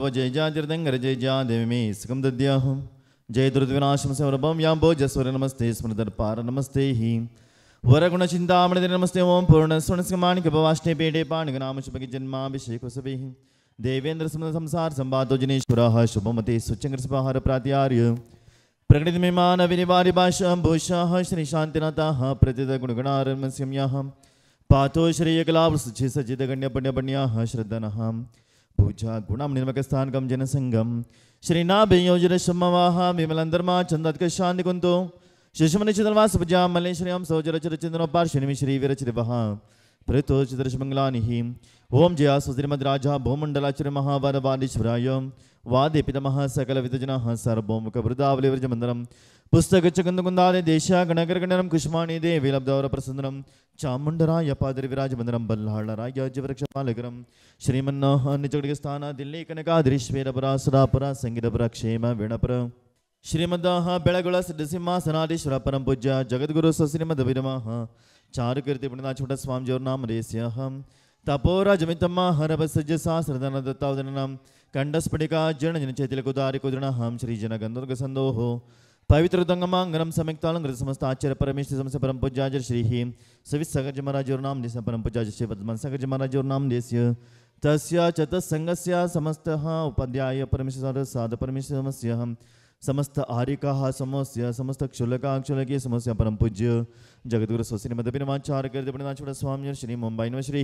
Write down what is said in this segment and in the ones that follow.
भव जय जातिर्दंगर जय जा देवी मे सकम दद्याहम जय दुर्विनाशम सौरभम याम भोजस्वर नमस्ते स्मृतर्पार नमस्ते ही वरगुण चिंतामणि नमस्ते ओम पूर्ण सुनस्कमाणिक भवाष्टे पेटे पाणिगनाम शुभगे जन्माभिषेक सभे देवेंद्र संसार संवादो जनेश्वरः शुभमते सुचंग्रस्पहार प्रात्यार्य प्रकटित में मानव निवारि भाषा भूषः श्री शांतिनाथः प्रतिद गुणगणारमस्यम्यः पातो श्रेयकलाभ सुचि सचित गण्य पुण्य पुण्याः श्रद्धनः पूजा गुणम निर्मकस्थानकम जनसंगम श्रीनाभयोजन शमवाह विमलंदर्मा चंदत्क शांति कुंतो शिशुमनिचितलवास पूजा मल्लेश्वरम सौजरचर चंद्रो पार्श्वनिमि श्री विरचितवः प्रतो चित्रशमंगलानिहि ओम जया सुश्रीमद्राजा भूमंडलाचर महावरवादीश्वराय वादे पितामह सकल विदजनः सर्वोमुख वृदावली वर्जमंदरम पुस्तक चकुंदकुंदादे देशा गणगणगणरम कुष्माणी देवी लब्धवर प्रसन्नरम चामुंडराय पादरी विराजमंदरम बल्लाळराय जवृक्षपालकरम श्रीमन्नः निजगढ़स्थान दिल्ली कनकाधरीश्वेरपुरा सुरापुरा संगीतपुरा क्षेम वीणपुर श्रीमद्दः बेळगुळ सिद्धसिंहासनाधीश्वर परम पूज्य जगद्गुरु श्रीमद विरमः चारुकीर्ति पुण्यनाथ छोटा स्वामी नाम रेस्यः तपोराजमितम हरभसज्ज सहस्रधन दत्तावदनम कंडस्फटिका जीर्णजन चैतिलकुदारि कुदृणहं श्रीजनगन्धर्गसन्दोः पवित्र तंगमांगरम समिक्तालंकृत समस्त आचार्य परमेश्वर समस्त परम पूज्याचार्य श्री सवित सगज महाराज और नाम देश परम पूज्याचार्य श्री पद्मन सगज महाराज और नाम देश तस्य चत संगस्य समस्तः उपाध्याय परमेश्वर साध परमेश्वर समस्य समस्त आरिकाः समस्य समस्त क्षुल्लका क्षुल्लकी समस्य परम पूज्य जगद्गुरु स्वस्ति मदपिनमाचार्य कीर्ति पुण्यनाथ छोटा स्वामी श्री मुंबई नव श्री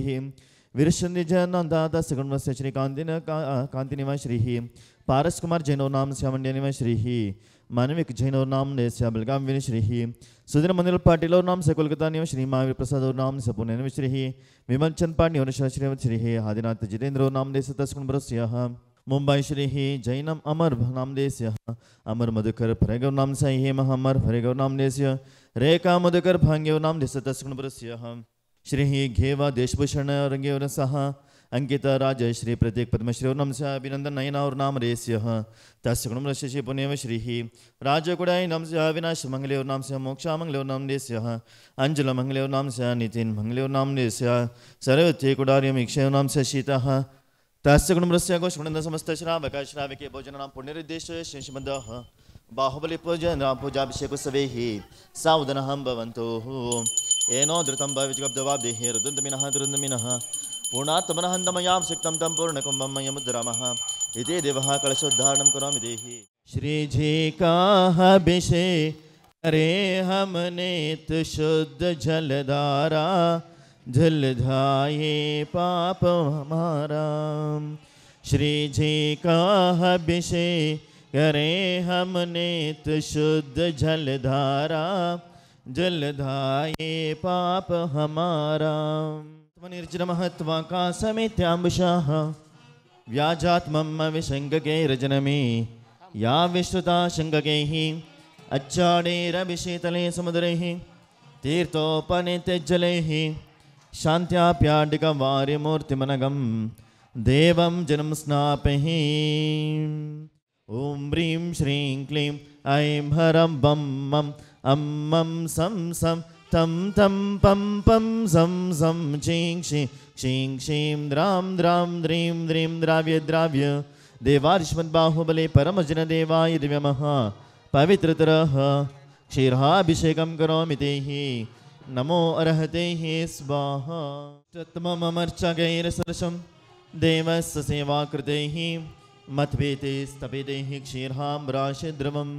वीरचंद्र जयनंदा सगुणवस्य श्री कांतिनिवा श्री पारस कुमार जैनो नाम श्यामंड्यनिवा श्री मानविक जैनो नाम देश्या बेलगाम विनि श्री सुधीर मंदिर पाटिल और नाम से कोलकाता निव श्री महावीर प्रसाद और नाम से पुणे निव श्री विमल चंद पाटनी और श्रीमद श्री आदिनाथ जितेंद्र और नाम देश तस्कुन बरस्यः मुंबई श्री जैनम अमर नाम देश्य अमर मधुकर फरेगव नाम से हेम अमर फरेगव नाम देश्य रेखा मधुकर भांग्यव नाम देश तस्कुन बरस्यः श्री घेवा देशभूषण रंगेव सह अंकिता राज श्री प्रतीक पद्मश्री और नम से अभिनंदन नयना और नाम रेस्यः तस्कुण शशि पुण्यव श्री राजकुड़ाई नम से अविनाश मंगले और नाम से मोक्षा मंगले और नाम देश्यः अंजल मंगले और नाम से नितिन मंगले और नाम देश्य सर्वते कुडार्यम इक्षय नाम से शीतः तस्कुणस्य गोष्ठुनंद समस्त श्रावक श्राविके भोजन नाम पुण्यनिर्देश श्रीमदः बाहुबली पूजन पूजाभिषेक सवेः सावधानहं भवन्तु येनो धृतं भविष्यब्दवाब्देः रुदन्तमिनः दुरन्तमिनः पूर्णात्मनहन्तमयां सिक्तं तं पूर्णकुम्भं मयमुद्रामः इति देवः कलशोद्धारणं करोमि देहि श्रीजी का अभिषेक करे हमने तो शुद्ध जलधारा जलधाये पाप हमारा श्री जी का अभिषेक करे हमने तो शुद्ध जलधारा जलधाये पाप हमारा निर्जन महत्वाकाशमित्यांबुषः व्याजात्मम विशंगके रजनमे या विश्रुता शंगकैः अच्छाडेरभिषेतले समुद्रैः तीर्थोपनित्यज्जलैः शान्त्याप्याडिकवार्यमूर्तिमनगं देवं जन्म स्नापैः ॐ ह्रीं श्रीं क्लीं ऐं हरं बं मं अं मं सं सं तं तं पं पं सं सं क्षीं क्षीं क्षीं क्षीं द्रां द्रां द्रीं द्रीं द्राव्य द्राव्य देवार्ष्मद्बाहुबले परमजनदेवाय दिव्यमः पवित्रतरः क्षीराभिषेकं करोमि तेः नमो अर्हते स्वाहा तत्ममर्चगैरसदृशं देवस्य सेवाकृतैः मत्वेते स्तपेतैः क्षीराम्राशद्रवम्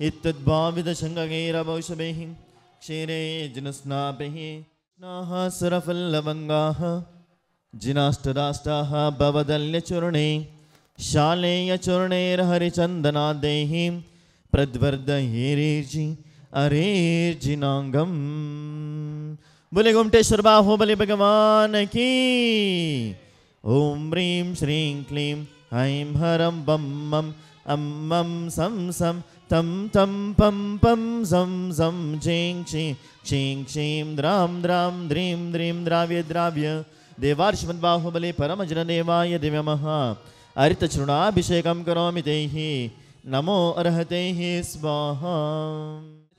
इत्तद्भावितशङ्गैरवौषभैः क्षीरे जिनस्नापैः नाः सुरफल्लवङ्गाः जिनाष्टराष्टाः भवदल्यचूर्णे शालेयचूर्णैर्हरिचन्दनादैः प्रद्वर्धयेरेर्जि अरेर्जिनांगम बोले गोमटेश्वर बाहुबली भगवान की ओम ह्रीं श्रीं क्लीं ऐं हरं बं मं अं मं सं सं तं तं पं पं सं सं क्षीं क्षीं क्षीं क्षीं द्रां द्रां द्रीं द्रीं द्राव्य द्राव्य देवार्ष्मद्बाहुबले परमजनदेवाय दिव्यमः हरितचूर्णाभिषेकं करोमि तेः नमो अर्हते स्वाहा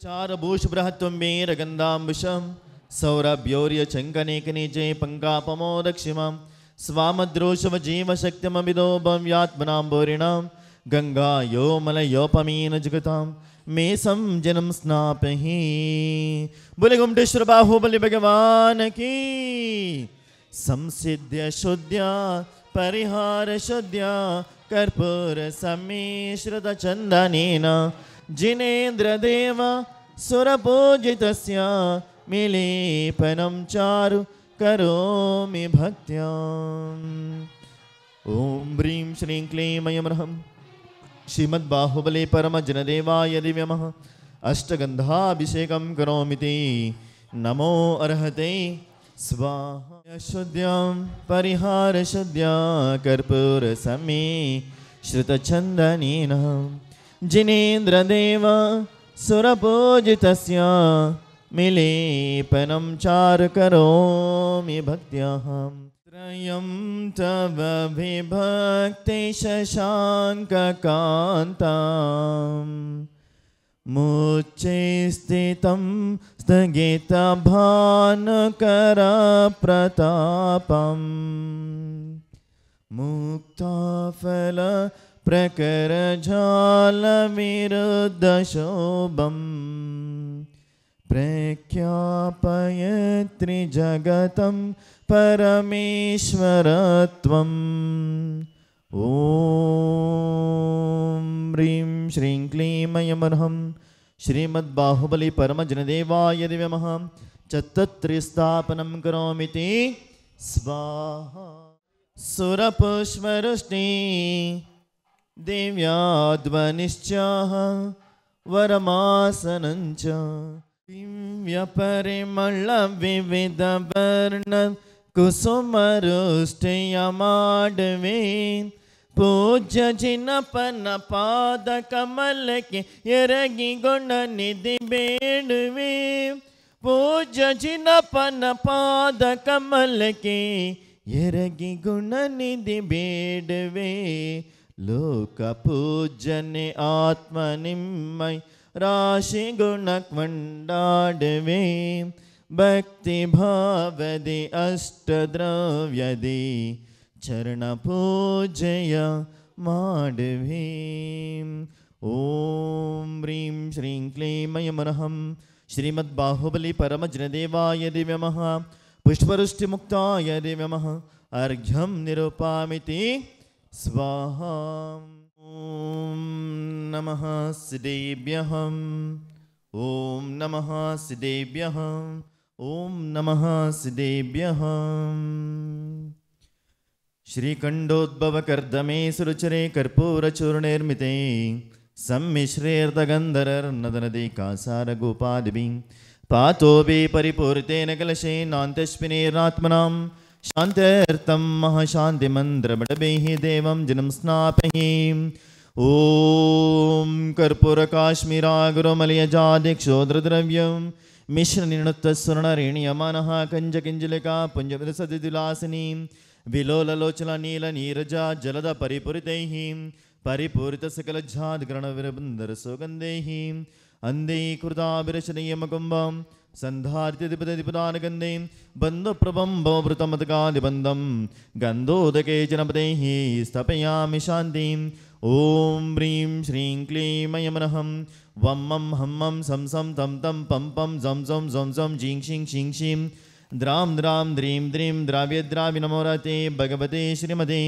चारभूष बृहत्वम्बीरगन्धाम्बुषं सौरभ्योर्य चङ्कनेकनिजय पङ्कापमोदक्षिमां स्वामद्रोषवजीवशक्तिमभिदो भव्यात्मनाम्बोरिणां गङ्गायोमलयोपमीन जगतां मे संजनं स्नापहि। बोले गुमटेश्वर बाहुबली भगवान की। संसिद्ध्य शुद्ध्या परिहार शुद्ध्या कर्पूर सम्मिश्रित चन्दनेन जिनेन्द्रदेव सुरपूजितस्य मिलेपनं चारु करोमि भक्त्या। ओम ह्रीं श्रीं क्लीं ऐं ह्रं श्रीमद्बाहुबले परमजनदेवाय दिव्यमः अष्टगन्धाभिषेकं करोमि ते नमो अर्हते स्वाहा। शुद्ध्यां परिहार शुद्ध्या कर्पूर सम्मिश्रितचन्दनेन जिनेन्द्रदेव सुरपूजितस्य मिलेपनं चारु करोमि भक्त्या। त्रयं तव विभक्ते शशाङ्ककान्तां मुच्चे स्थितं स्थगितभानुकरप्रतापं मुक्ताफलप्रकरजालविरुद्धशोभम् प्रख्यापयत्रिजगतं परमेश्वरत्वम्। ॐ ह्रीं श्रीं क्लीं ऐं ह्रं श्रीमद्बाहुबली परमजनदेवाय दिव्यमः चत्तत्रिस्थापनं करोमि ते स्वाहा। सुरपुष्पवृष्टि देव्याध्वनिश्च वरमासनञ्च दिव्यपरिमलविविधवर्ण कुसुमरुष्टयमाडवे पूज्य जिनपन पादकमल के ಎರಗಿ ಗುಣ ನಿಧಿ ಬೇಡುವೆ पूज्य जिनपन पादकमल के ಎರಗಿ ಗುಣ ನಿಧಿ ಬೇಡುವೆ लोक पूजने आत्म निम्मय राशि गुणक्वंडाडवे भक्ति भावदे अष्टद्रव्यदे चरण पूजय माडवे। ओम ह्रीं श्रीं क्लीं ऐं ह्रं श्रीमद्बाहुबली परमजनदेवाय दिव्यमः पुष्पवृष्टिमुक्ताय दिव्यमः अर्घ्यं निरूपामि ते स्वाहा। ओम नमः सिद्धेभ्यः ओम नमः सिद्धेभ्यः ओम नमः सिद्धेभ्यः। श्रीकण्डोद्भवकर्दमे सुरुचिरे कर्पूरचूर्णैर्मिते सम्मिश्रेर्दगन्धरर्नदनदीकासारगोपादिभिः पातोऽपि परिपूरितेन कलशेनान्तस्मिनेरात्मनां शान्त्यर्थं महाशान्तिमन्त्रबडभैः देवं जनं स्नापहि। ॐ कर्पूरकाश्मीरागुरुमलयजादिक्षोद्रद्रव्यं मिश्रनिर्णुत्तस्वर्णरेणीयमानः कञ्जकिञ्जलिका पुञ्जविदसदिलासिनी विलोललोचननीलनीरजा जलद परिपूरितैः परिपूरितसकलज्जाद्ग्रणविरबन्धरसुगन्धैः अन्धीकृताभिरचनीयमकुम्भं सन्धार्तिदिपदिपदानगन्धे बन्धुप्रभं भवभृतमतकादिबन्धं गन्धोदके जनपदैः स्थापयामि शान्तिम्। ॐ ह्रीं श्रीं क्लीं ऐं ह्रं वं मं हं मं सं सं तं तं पं पं झं झं झं झं झीं शीं शीं शीं द्रां द्रां द्रीं द्रीं द्राव्यद्रावि नमो रते भगवते श्रीमते।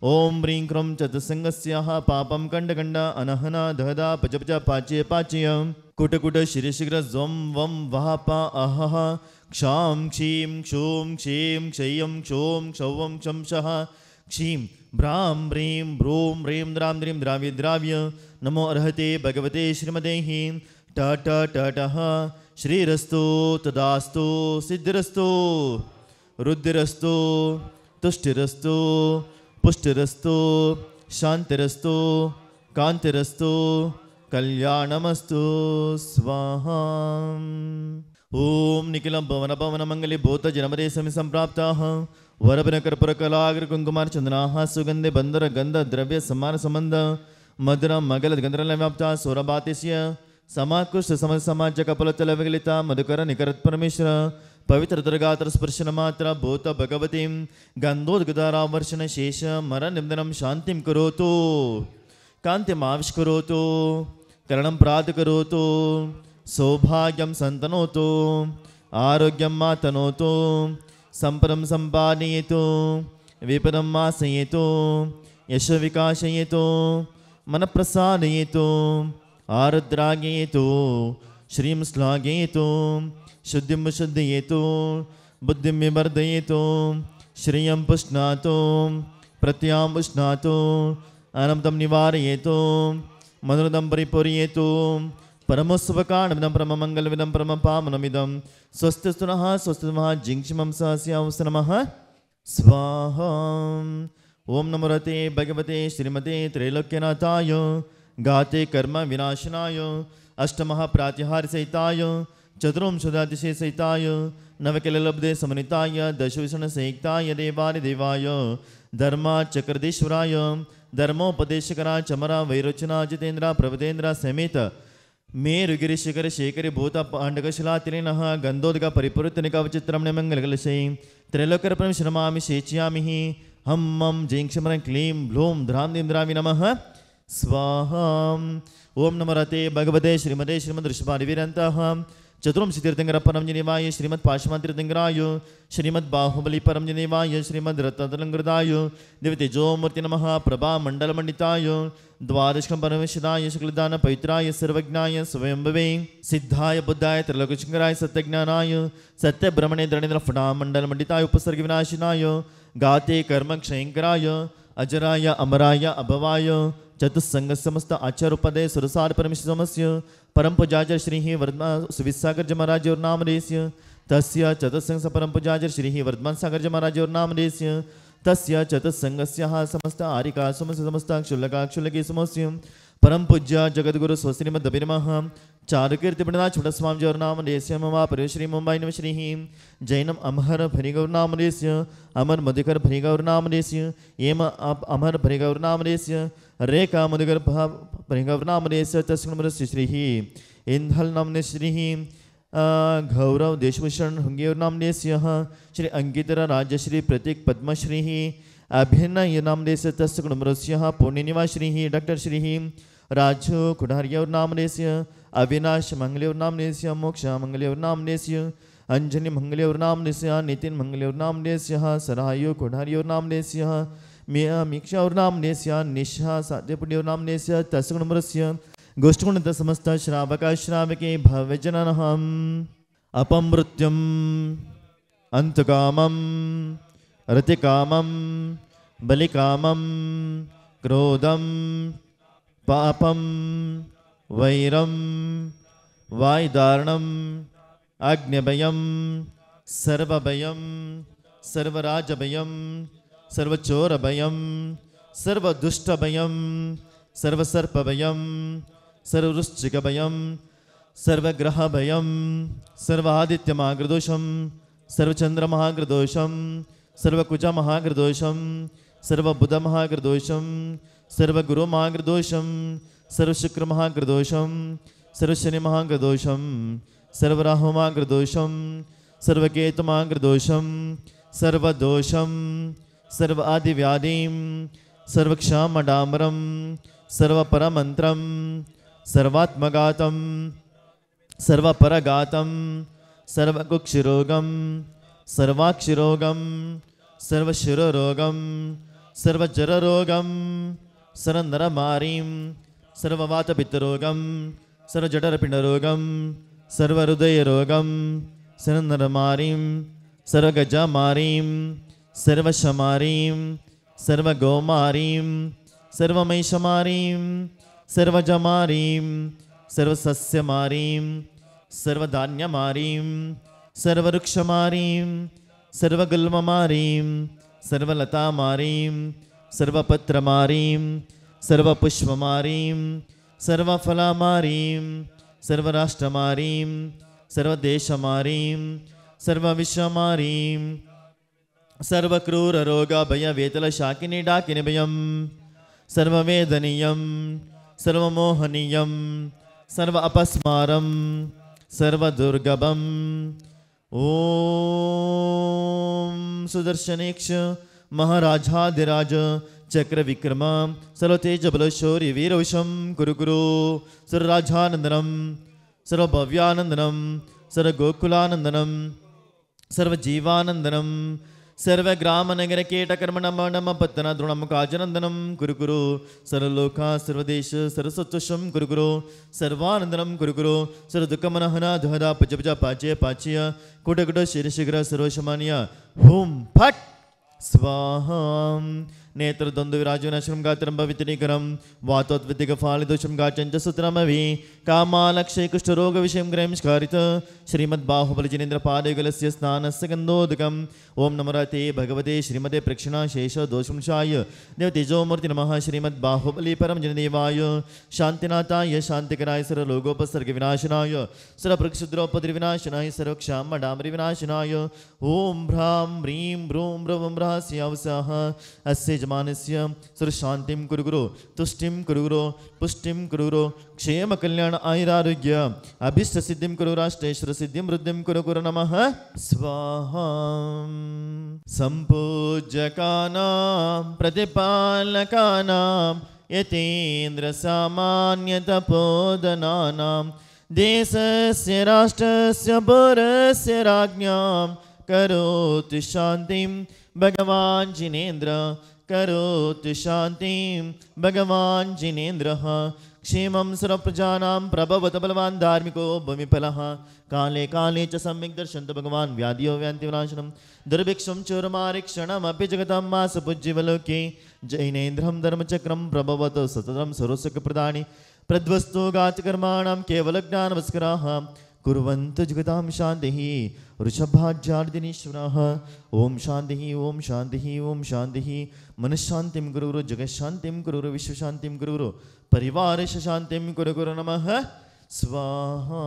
ॐ ह्रीं क्रों चतुसङ्गस्याः पापं खण्डखण्ड अनहना दहदा पच पच पाच्य पाच्य कुटकुट शिरशिखर ज्वं वं वः प अहः क्षां क्षीं क्षूं क्षीं क्षयं क्षों क्षौवं क्षंशः क्षीं भ्रां ह्रीं भ्रूं ह्रीं द्रां द्रीं द्राव्यद्राव्य नमो अर्हते भगवते श्रीमते। ट ट ट टः श्रीरस्तु तदास्तु सिद्धिरस्तु रुद्धिरस्तु तुष्टिरस्तु पुष्टिरस्तु शांतिरस्तु कांतिरस्तु कल्याणमस्तु स्वाहा। ओम निखिलं भवन भवन मंगले भूत जनमरे समी संप्राप्ताः वरभिन कर्पूर कलाग्र कुंकुमार चंदनाः सुगंधे बंदर गंध द्रव्य समान संबंध मधुरं मगल गंधर्ल व्याप्ता सौरभातिस्य समाकृष्ट समाज कपलतल विगलिता मधुकर निकरत परमेश्वर पवित्र दुर्गात्र स्पर्शन मात्र भूत भगवतीं गंधोदगदारावर्षण शेष मरण निबंधनम शांतिम करोतु कांतिमाविष्करोतु करणं प्रात करोतु सौभाग्यं संतनोतु आरोग्यं मातनोतु संपदं संपादयतु विपदं मासयतु यश विकासयतु मन प्रसादयतु आरुद्रागयतु श्रीं श्लाघयतु शुद्धिं शुद्धयतु बुद्धिं विवर्धयतु श्रियं पुष्णातु प्रत्यां पुष्णातु अनन्तं निवारयतु मनोरथं परिपूरयतु परमस्वकाणमिदं परममङ्गलमिदं परमपावनमिदं स्वस्तिस्तु नः स्वस्तिस्तु नः जिङ्क्षिमं सहस्यावस नमः स्वाहा ओम नमो रते भगवते श्रीमते त्रैलोक्यनाथाय गाते कर्म विनाशनाय अष्टमहाप्रातिहार सहिताय चतुर्विंशतिशय सहिताय नवकिललब्धे समन्विताय दशविषण संयुक्ताय देवानि देवाय धर्माचक्रधीश्वराय धर्मोपदेशकरा चमरा वैरोचना जितेन्द्र प्रभुतेन्द्र समेत मेरुगिरिशिखर शेखरि भूत पाण्डकशिलातिलिनः गन्धोदक परिपूरितनिकवचित्रं मंगलकलशै त्रैलोक्यर्पणं शर्मामि शेचयामि हम मम जिङ्क्षमरं क्लीं ब्लूं ध्रां नमः स्वाहा ओम नमो रते भगवते श्रीमते श्रीमद् चतुर्विंशतितीर्थंकरपरं जनिवाय श्रीमद् पाशुपतितीर्थंकराय श्रीमद् बाहुबली परम जनिवाय श्रीमद् रत्नालंकृताय दिव्यतेजोमूर्ति नमः प्रभामण्डलमण्डिताय द्वादशकं परमेश्वराय शुक्लदान पवित्राय सर्वज्ञाय स्वयंभवे सिद्धाय बुद्धाय त्रैलोक्यशंकराय सत्यज्ञानाय सत्यब्रह्मणे दृढेन्द्र फटामण्डलमण्डिताय उपसर्ग विनाशिनाय गाते कर्म क्षयंकराय अजराय अमराय अभवाय चतुस्संग समस्त आचार्योपदय सुरसार परमेश्वरस्य परम पूजाचर श्री वर्धमान सुविसागर महाराज और नामदेस्य तस्य चतुस्संग परम पूजाचर श्री वर्धमान सागर महाराज और नामदेस्य तस्य चतुस्संगस्य समस्त आरिका समस्त क्षुल्लकी समस्य परम पूज्य जगद्गुरु स्वश्रीमद्दभिनमः चारुकीर्ति पिंडनाथ छोटा स्वामी और नामदेस्य मम परमेश्वरी मुंबई नम श्री जैनम अमहर भरिगौर नामदेस्य अमर मधुकर भरिगौर नामदेस्य एम अमर भरिगौर नामदेस्य रेखा मधुकर भरिगौर नामदेस्य तस्मृ श्री इंधल नामने श्री गौरव देशभूषण हंगेवर नामदेस्य श्री अंकितर राजश्री प्रतीक पद्मश्री अभिनय नामदेस्य तस्य कुटुंबस्य पुण्यनिवास श्री डॉक्टर श्री राजू कुडारियवर नामदेस्य अविनाश मंगलेवर नामदेस्य मोक्ष मंगलेवर नामदेस्य अंजनी मंगलेवर नामदेस्य नितिन मंगलेवर नामदेस्य सरायु कुडारियवर नामदेस्य मीक्षावर नामदेस्य निशा साध्यपुण्यवर नामदेस्य तस्य कुटुंबस्य गोष्ठगुणित समस्त श्रावक श्रावके भव्यजननहम् अपमृत्युम् अंतकामम् रतिकामम् बलिकामम् क्रोधम् पापम् वैरम् वायुदारणम् अग्निभयम् सर्वभयम् सर्वराजभयम् सर्वचोरभयम् सर्वदुष्टभयम् सर्वसर्पभयम् सर्ववृश्चिकभयं सर्वग्रहभयं सर्वादित्यमाग्रदोषं सर्वचन्द्रमहाग्रदोषं सर्वकुजमहाग्रदोषं सर्वबुधमहाग्रदोषं सर्वगुरुमहाग्रदोषं सर्वशुक्रमहाग्रदोषं सर्वशनिमहाग्रदोषं सर्वराहुमहाग्रदोषं सर्वकेतुमहाग्रदोषं सर्वदोषं सर्व आदिव्याधिं सर्वक्षामडाम्बरं सर्वपरमन्त्रं सर्वात्मघातं सर्वपरघातं सर्वकुक्षिरोगं सर्वाक्षिरोगं सर्वशिरोरोगं सर्वजररोगं सर्वनरमारीं सर्ववातपित्तरोगं सर्वजठरपिण्डरोगं सर्वहृदयरोगं सर्वनरमारीं सर्वगजमारीं सर्वशमारीं सर्वगौमारीं सर्वमैषमारीं सर्वजमारीं सर्वसस्यमारीं सर्वधान्यमारीं सर्ववृक्षमारीं सर्वगुल्ममारीं सर्वलतामारीं सर्वपत्रमारीं सर्वपुष्पमारीं सर्वफलमारीं सर्वराष्ट्रमारीं सर्वदेशमारीं सर्वविश्वमारीं सर्वक्रूररोगभयवेतलशाकिनी डाकिनिभयं सर्ववेदनीयं सर्वमोहनीयं सर्व अपस्मारं सर्वदुर्गभं ओम सुदर्शनेक्ष महाराजाधिराज चक्र विक्रम सर्वतेज बल शौर्य वीरवशम कुरु कुरु सर्वराजानंदनम सर्वभव्यानंदनम सर्वगोकुलानंदनम सर्वजीवानंदनम सर्वग्रामनगर केटकर्मणम पत्तन द्रोणम काजनंदनम कुरु कुरु सर्वलोका सर्वदेश सर्वसत्वशम कुरु कुरु सर्वानंदनम कुरु कुरु सर्वदुःखमनहना धहदा पच पच पाचय पाचय कुट कुट शीर्षिग्र सर्वशमान्य हुम फट स्वाहा नेत्रद्वंद्व विराजन श्रृंगात्रम पवित्रीकरम वातोत्वितिकफालिदोषम गाचंच सुत्रमवि कामालक्षय कुष्ठरोग विषयं ग्रहं स्कारित श्रीमद्बाहुबलजिनेन्द्र पादयुगलस्य स्नानस्य गन्धोदकम् ओम नमोते भगवते श्रीमते प्रक्षिणा शेष दोषंशाय देवतेजोमूर्ति नमः श्रीमद्बाहुबली परम जनदेवाय शांतिनाथाय शांतिकराय सर्वलोकोपसर्ग विनाशनाय सर्वप्रक्षुद्रोपद्रविनाशनाय सर्वक्षामडामरि विनाशनाय ओम भ्रां ह्रीं ब्रूं ब्रवं रहस्यावसाः अस्य जमानस्य सर्वशान्तिं कुरु गुरु तुष्टिं कुरु गुरु पुष्टिं कुरु गुरु क्षेम कल्याण आयुरारोग्य अभीष्ट सिद्धिं कुरु राष्ट्रेश्वर सिद्धिं वृद्धिं कुरु गुरु नमः स्वाहा संपूज्यकानां प्रतिपालकानां यतीन्द्र सामान्य तपोधनानां देशस्य राष्ट्रस्य पुरस्य राज्ञां करोति शान्तिं भगवान् जिनेन्द्र करोति शान्तिं भगवान् जिनेन्द्रः क्षेमं सर्वप्रजानां प्रभवत बलवान् धार्मिको भूमिफलः काले काले च सम्यक् दर्शन्तु भगवान् व्याधियो व्यान्तिविनाशनं दुर्भिक्षं चोरमारिक्षणमपि जगतां मासपूज्यवलोके जैनेन्द्रं धर्मचक्रं प्रभवत सततं सर्वसुखप्रदानि प्रद्वस्तो गातकर्माणां केवलज्ञानवस्कराः कुर्वन्तु जगतां शान्तिः वृषभाज्यार्दिनीश्वरः ओम शान्तिः ओम शान्तिः ओम शान्तिः मनश्शान्तिं कुरु जगशान्तिं कुरु विश्वशान्तिं कुरु परिवारशान्तिं कुरु नमः स्वाहा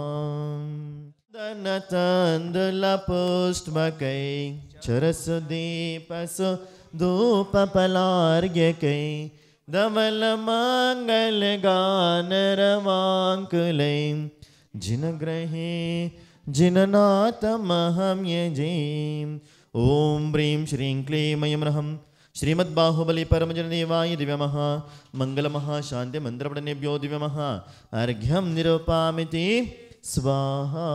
दनतन्दुलपुष्पकै चरसुदीपसु धूपफलार्घ्यकै धवलमङ्गलगानरवाङ्कुलै जिनग्रहे जिननाथमहं यजेम ओम ह्रीं श्रीं क्लीं ऐं ह्रं श्रीमद्बाहुबली परमजनदेवाय दिव्यमः मंगलमः शान्ति मंत्रपठनेभ्यो दिव्यमः अर्घ्यं निरूपामिति स्वाहा।